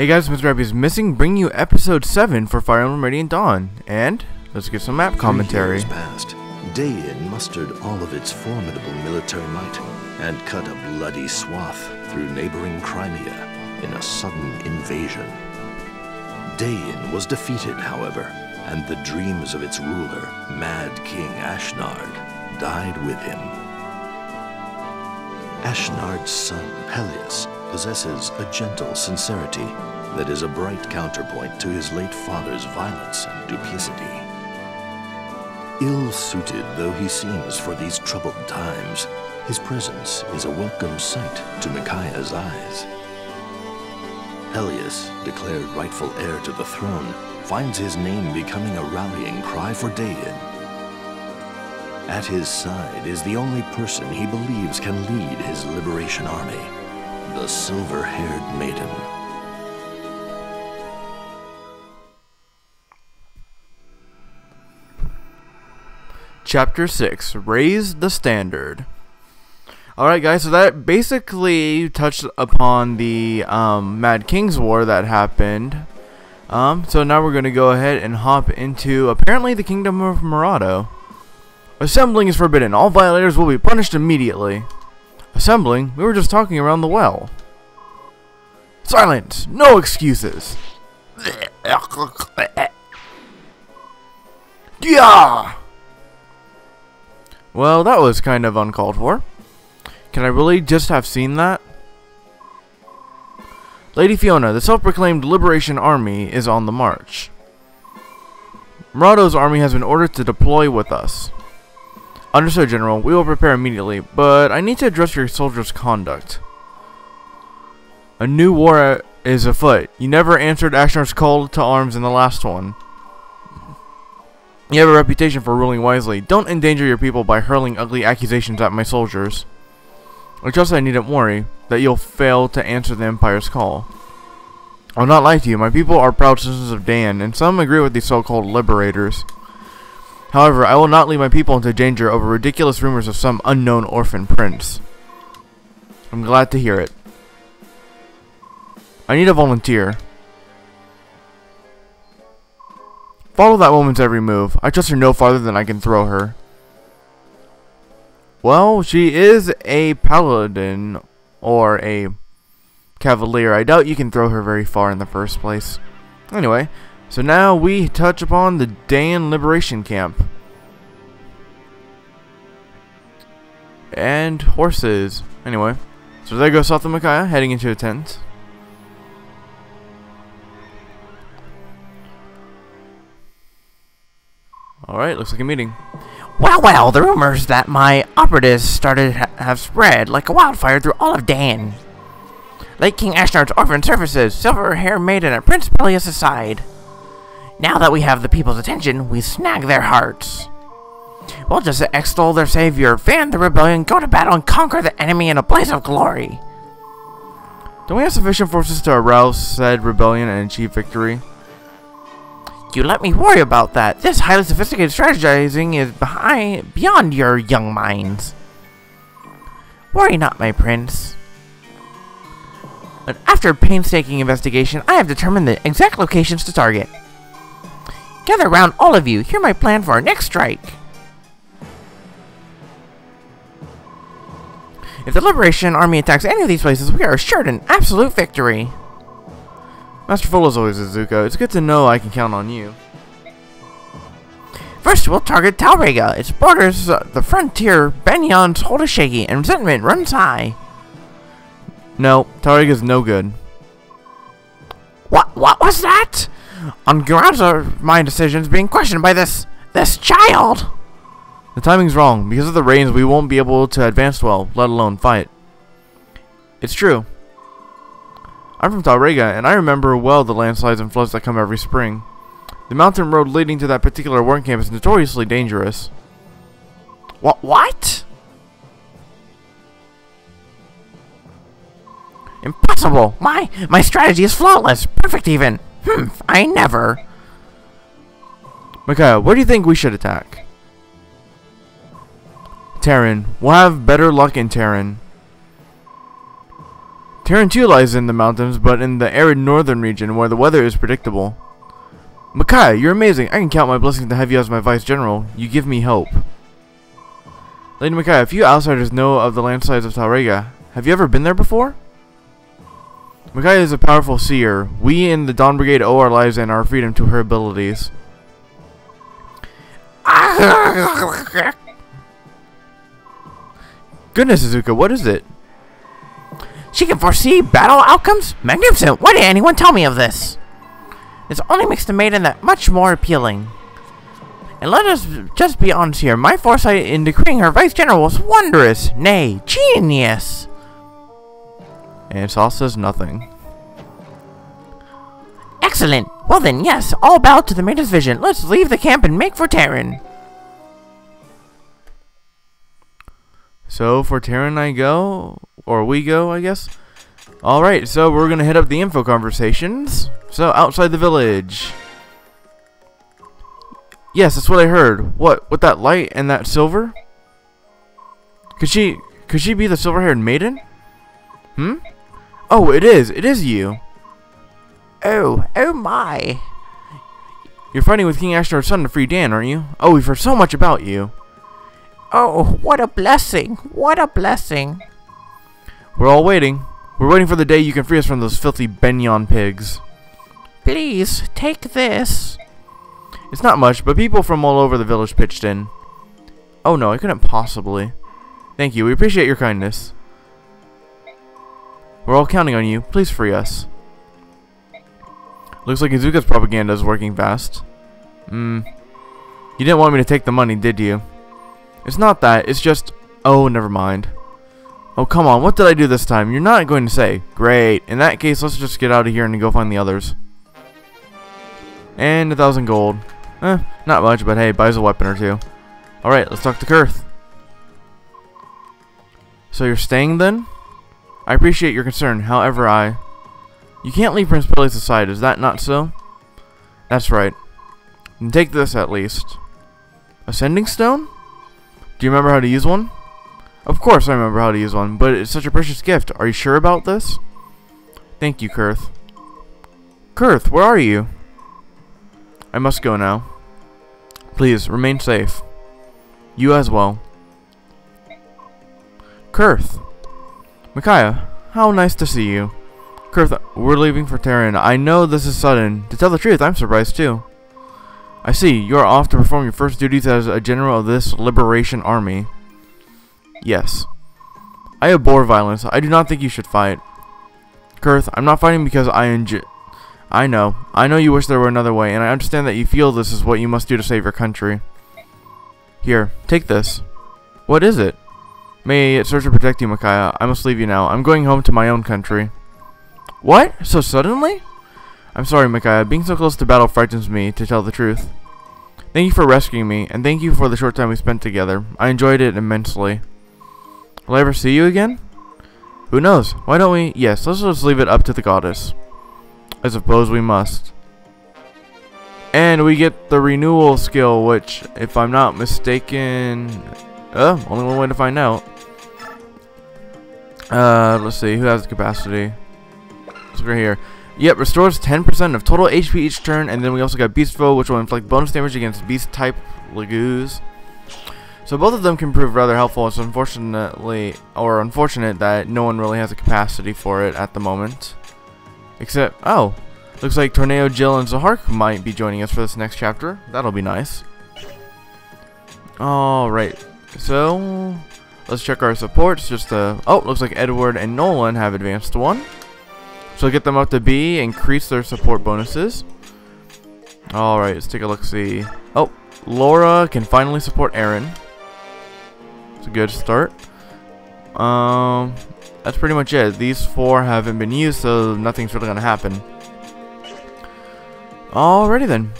Hey guys, Mrhappyismissing, bringing you episode 7 for Fire Emblem Radiant Dawn, and let's get some map commentary. 3 years passed. Daein mustered all of its formidable military might and cut a bloody swath through neighboring Crimea in a sudden invasion. Daein was defeated, however, and the dreams of its ruler, Mad King Ashnard, died with him. Ashnard's son, Peleus, possesses a gentle sincerity that is a bright counterpoint to his late father's violence and duplicity. Ill-suited though he seems for these troubled times, his presence is a welcome sight to Micaiah's eyes. Peleus, declared rightful heir to the throne, finds his name becoming a rallying cry for Daein. At his side is the only person he believes can lead his liberation army, the silver-haired maiden. Chapter 6, Raise the Standard. Alright guys, so that basically touched upon the Mad King's War that happened. So now we're going to go ahead and hop into, apparently, the Kingdom of Mrhappyismissing. Assembling is forbidden. All violators will be punished immediately. Assembling? We were just talking around the well. Silence! No excuses! Yeah! Well, that was kind of uncalled for. Can I really just have seen that? Lady Fiona, the self-proclaimed Liberation Army, is on the march. Mrhappyismissing's army has been ordered to deploy with us. Understood, General. We will prepare immediately, but I need to address your soldiers' conduct. A new war is afoot. You never answered Ashnard's call to arms in the last one. You have a reputation for ruling wisely. Don't endanger your people by hurling ugly accusations at my soldiers. I trust I needn't worry that you'll fail to answer the Empire's call. I'll not lie to you. My people are proud citizens of Daein, and some agree with these so-called liberators. However, I will not leave my people into danger over ridiculous rumors of some unknown orphan prince. I'm glad to hear it. I need a volunteer. Follow that woman's every move. I trust her no farther than I can throw her. Well, she is a paladin or a cavalier. I doubt you can throw her very far in the first place. Anyway, so now we touch upon the Daein Liberation Camp. And horses. Anyway, so there goes South of Micaiah, heading into a tent. Alright, looks like a meeting. Well, the rumors that my operatives started have spread like a wildfire through all of Daein. Late King Ashnard's orphan services, silver-haired maiden at Prince Peleus' side. Now that we have the people's attention, we snag their hearts. We'll just extol their savior, fan the rebellion, go to battle, and conquer the enemy in a blaze of glory. Don't we have sufficient forces to arouse said rebellion and achieve victory? You let me worry about that. This highly sophisticated strategizing is beyond your young minds. Worry not, my prince. And after painstaking investigation, I have determined the exact locations to target. Gather round, all of you. Hear my plan for our next strike. If the Liberation Army attacks any of these places, we are assured an absolute victory. Masterful as always, Izuka. It's good to know I can count on you. First, we'll target Talrega. Its borders, the frontier, Benyon's hold is shaky, and resentment runs high. No, Talrega's no good. What was that? On grounds of my decisions being questioned by this child. The timing's wrong. Because of the rains, we won't be able to advance well, let alone fight. It's true. I'm from Talrega, and I remember well the landslides and floods that come every spring. The mountain road leading to that particular work camp is notoriously dangerous. What? Impossible! My strategy is flawless! Perfect even! I never... Micaiah, where do you think we should attack? Terran. We'll have better luck in Terran. Terran too lies in the mountains, but in the arid northern region where the weather is predictable. Micaiah, you're amazing. I can count my blessings to have you as my vice general. You give me hope. Lady Micaiah, few outsiders know of the landslides of Talrega. Have you ever been there before? Micaiah is a powerful seer. We in the Dawn Brigade owe our lives and our freedom to her abilities. Goodness, Izuka, what is it? She can foresee battle outcomes? Magnificent! Why didn't anyone tell me of this? This only makes the maiden that much more appealing. And let us just be honest here. My foresight in decreeing her vice general was wondrous. Nay, genius. And Saul says nothing. Excellent. Well then, yes, all bow to the maiden's vision. Let's leave the camp and make for Terran. So for Terran I go, or we go, I guess. Alright, so we're gonna hit up the info conversations. So outside the village. Yes, that's what I heard. What, with that light and that silver? Could she be the silver-haired maiden? Hmm? Oh, it is you. Oh my. You're fighting with King Ashnar's son to free Dan, aren't you? Oh, we've heard so much about you. Oh, what a blessing. What a blessing. We're all waiting. We're waiting for the day you can free us from those filthy Benyon pigs. Please, take this. It's not much, but people from all over the village pitched in. Oh no, I couldn't possibly. Thank you, we appreciate your kindness. We're all counting on you. Please free us. Looks like Izuka's propaganda is working fast. You didn't want me to take the money, did you? It's not that, it's just... Oh, never mind. Oh, come on, what did I do this time? You're not going to say. Great. In that case, let's just get out of here and go find the others. And 1,000 gold. Not much, but hey, buys a weapon or two. Alright, let's talk to Kurth. So you're staying then? I appreciate your concern, however You can't leave Prince Peleus aside, is that not so? That's right. And take this at least. Ascending stone? Do you remember how to use one? Of course I remember how to use one, but it's such a precious gift. Are you sure about this? Thank you, Kurth. Kurth, where are you? I must go now. Please, remain safe. You as well. Kurth. Micaiah, how nice to see you. Kurth, we're leaving for Terran. I know this is sudden. To tell the truth, I'm surprised too. I see, you are off to perform your first duties as a general of this liberation army. Yes. I abhor violence. I do not think you should fight. Kurth, I'm not fighting because I know you wish there were another way, and I understand that you feel this is what you must do to save your country. Here, take this. What is it? May it serve to protect you, Micaiah. I must leave you now. I'm going home to my own country. What? So suddenly? I'm sorry, Micaiah. Being so close to battle frightens me, to tell the truth. Thank you for rescuing me, and thank you for the short time we spent together. I enjoyed it immensely. Will I ever see you again? Who knows? Why don't we? Yes, let's just leave it up to the goddess. I suppose we must. And we get the renewal skill, which, if I'm not mistaken... only one way to find out. Let's see, who has the capacity? Let's go right here. Yep, restores 10% of total HP each turn, and then we also got Beast Foe, which will inflict bonus damage against Beast-type Lagoos. So both of them can prove rather helpful. It's unfortunate that no one really has a capacity for it at the moment. Except, oh, looks like Tornado, Jill, and Zahark might be joining us for this next chapter. That'll be nice. Alright, so let's check our supports. Looks like Edward and Nolan have advanced 1. So get them up to B, increase their support bonuses. Alright, let's take a look-see. Oh, Laura can finally support Aaron. It's a good start. That's pretty much it. These 4 haven't been used, so nothing's really gonna happen. Alrighty then.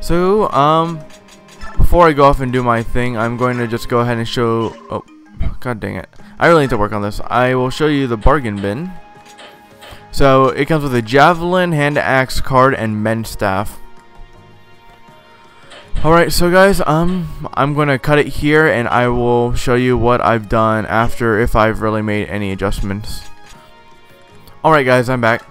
So, before I go off and do my thing, I'm going to just go ahead and show... Oh, god dang it. I really need to work on this. I will show you the bargain bin. So, it comes with a javelin, hand axe, card, and mend staff. Alright, so guys, I'm going to cut it here, and I will show you what I've done after, if I've really made any adjustments. Alright guys, I'm back.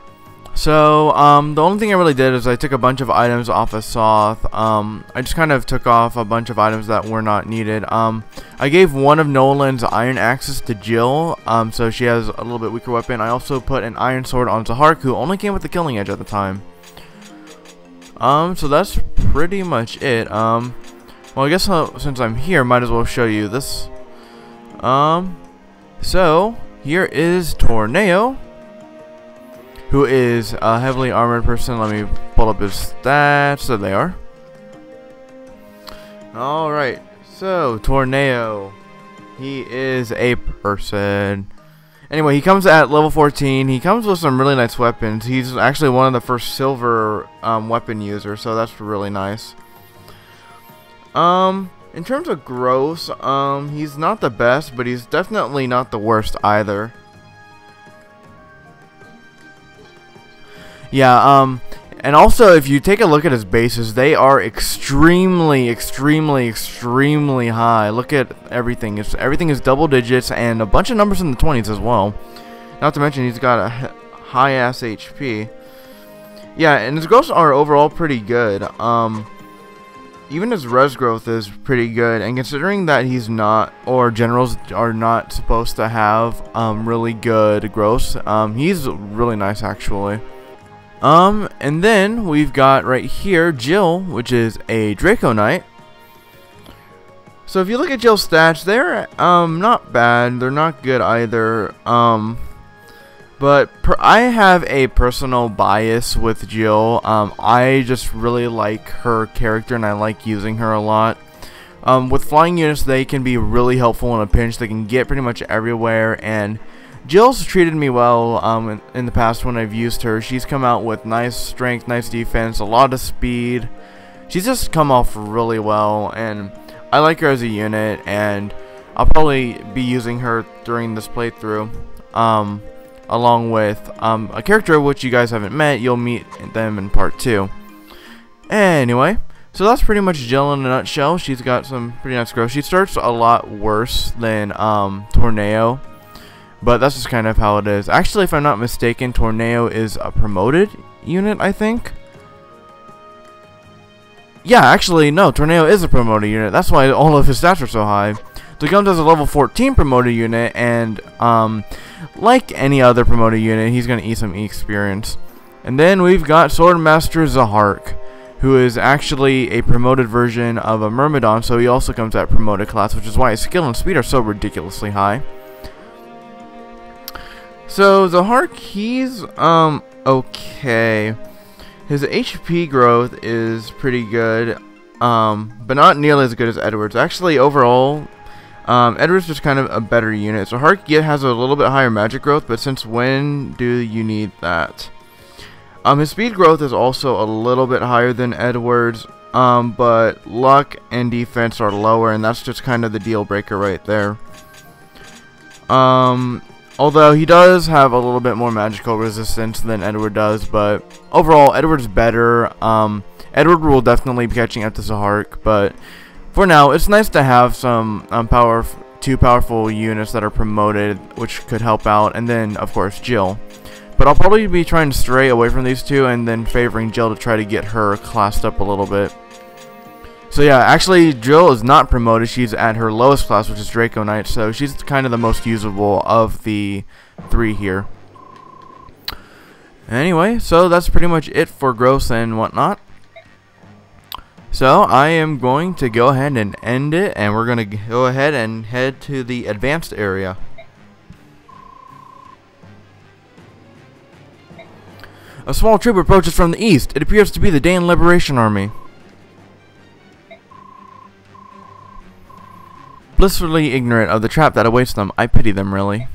So, the only thing I really did is I took a bunch of items off of Soth. I just kind of took off a bunch of items that were not needed. I gave one of Nolan's iron axes to Jill, so she has a little bit weaker weapon. I also put an iron sword on Zahark, who only came with the killing edge at the time. So that's pretty much it. Well, I guess since I'm here, might as well show you this. So, here is Torneo, who is a heavily armored person. Let me pull up his stats. So they are. Alright, so Torneo, he is a person. Anyway, he comes at level 14. He comes with some really nice weapons. He's actually one of the first silver weapon users, so that's really nice. In terms of gross, he's not the best, but he's definitely not the worst either. Yeah, and also if you take a look at his bases, they are extremely high. Look at everything. Everything is double digits and a bunch of numbers in the 20s as well. Not to mention he's got a high ass HP. Yeah, and his growths are overall pretty good. Even his res growth is pretty good, and considering that he's not, or generals are not supposed to have really good growths, he's really nice actually. And then we've got right here Jill, which is a Draco Knight. So if you look at Jill's stats, they're not bad. They're not good either. But I have a personal bias with Jill. I just really like her character and I like using her a lot. With flying units, they can be really helpful in a pinch. They can get pretty much everywhere, and Jill's treated me well in the past when I've used her. She's come out with nice strength, nice defense, a lot of speed. She's just come off really well, and I like her as a unit, and I'll probably be using her during this playthrough, along with a character which you guys haven't met. You'll meet them in part 2. Anyway, so that's pretty much Jill in a nutshell. She's got some pretty nice growth. She starts a lot worse than Torneo, but that's just kind of how it is. Actually, if I'm not mistaken, Torneo is a promoted unit, I think. Yeah, actually, no, Torneo is a promoted unit. That's why all of his stats are so high. So he comes as a level 14 promoted unit, and like any other promoted unit, he's going to eat some E experience. And then we've got Swordmaster Zahark, who is actually a promoted version of a Myrmidon, so he also comes at promoted class, which is why his skill and speed are so ridiculously high. So Zahark, he's okay. His HP growth is pretty good, but not nearly as good as Edward's. Actually, overall, Edward's just kind of a better unit. Zahark has a little bit higher magic growth, but since when do you need that? His speed growth is also a little bit higher than Edward's, but luck and defense are lower, and that's just kind of the deal breaker right there. Although he does have a little bit more magical resistance than Edward does, but overall, Edward's better. Edward will definitely be catching up to Zahark, but for now, it's nice to have some two powerful units that are promoted, which could help out, and then, of course, Jill. But I'll probably be trying to stray away from these two and then favoring Jill to try to get her classed up a little bit. So yeah, actually Jill is not promoted. She's at her lowest class, which is Draco Knight, so she's kind of the most usable of the 3 here. Anyway, so that's pretty much it for growth and whatnot. So I am going to go ahead and end it, and we're going to go ahead and head to the advanced area. A small troop approaches from the east. It appears to be the Daen Liberation Army. Blissfully ignorant of the trap that awaits them, I pity them, really.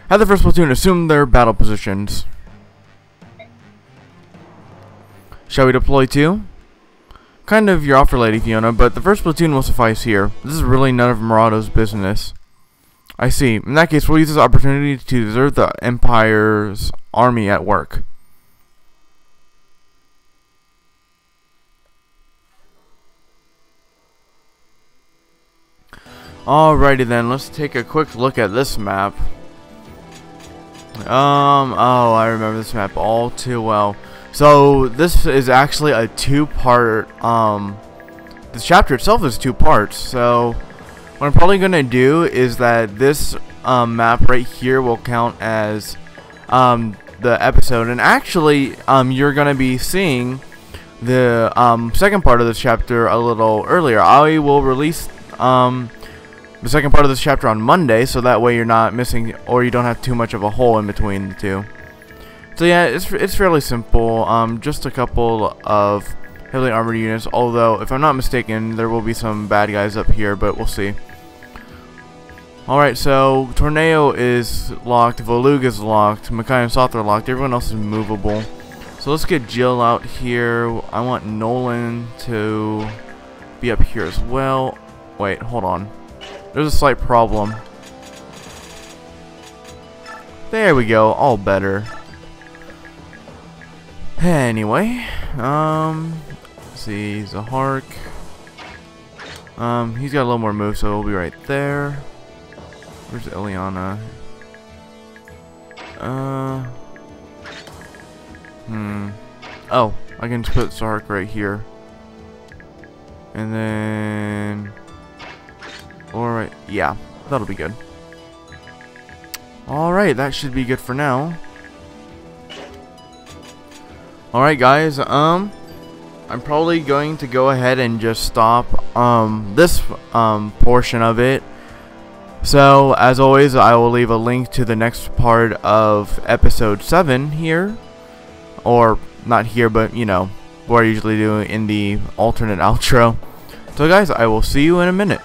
Have the first platoon assume their battle positions. Shall we deploy too? Kind of your offer, Lady Fiona, but the first platoon will suffice here. This is really none of Mrhappyismissing's business. I see. In that case, we'll use this opportunity to desert the Empire's army at work. Alrighty then, let's take a quick look at this map. Oh, I remember this map all too well. So this is actually a two-part. This chapter itself is two parts. So what I'm probably gonna do is that this map right here will count as the episode, and actually you're gonna be seeing the second part of this chapter a little earlier. I will release the second part of this chapter on Monday, so that way you're not missing, or you don't have too much of a hole in between the two. So yeah, it's fairly simple. Just a couple of heavily armored units, although if I'm not mistaken there will be some bad guys up here, but we'll see. Alright, so Tornado is locked, Volug is locked, Makai and Soth are locked, everyone else is movable. So let's get Jill out here. I want Nolan to be up here as well. Wait, hold on. There's a slight problem. There we go, all better. Anyway, let's see, Zahark. He's got a little more moves, so he'll be right there. Where's Ileana? Oh, I can just put Zahark right here. And then... Alright, yeah, that'll be good. Alright, that should be good for now. Alright guys, I'm probably going to go ahead and just stop this portion of it. So, as always, I will leave a link to the next part of episode 7 here. Or, not here, but, you know, what I usually do in the alternate outro. So guys, I will see you in a minute.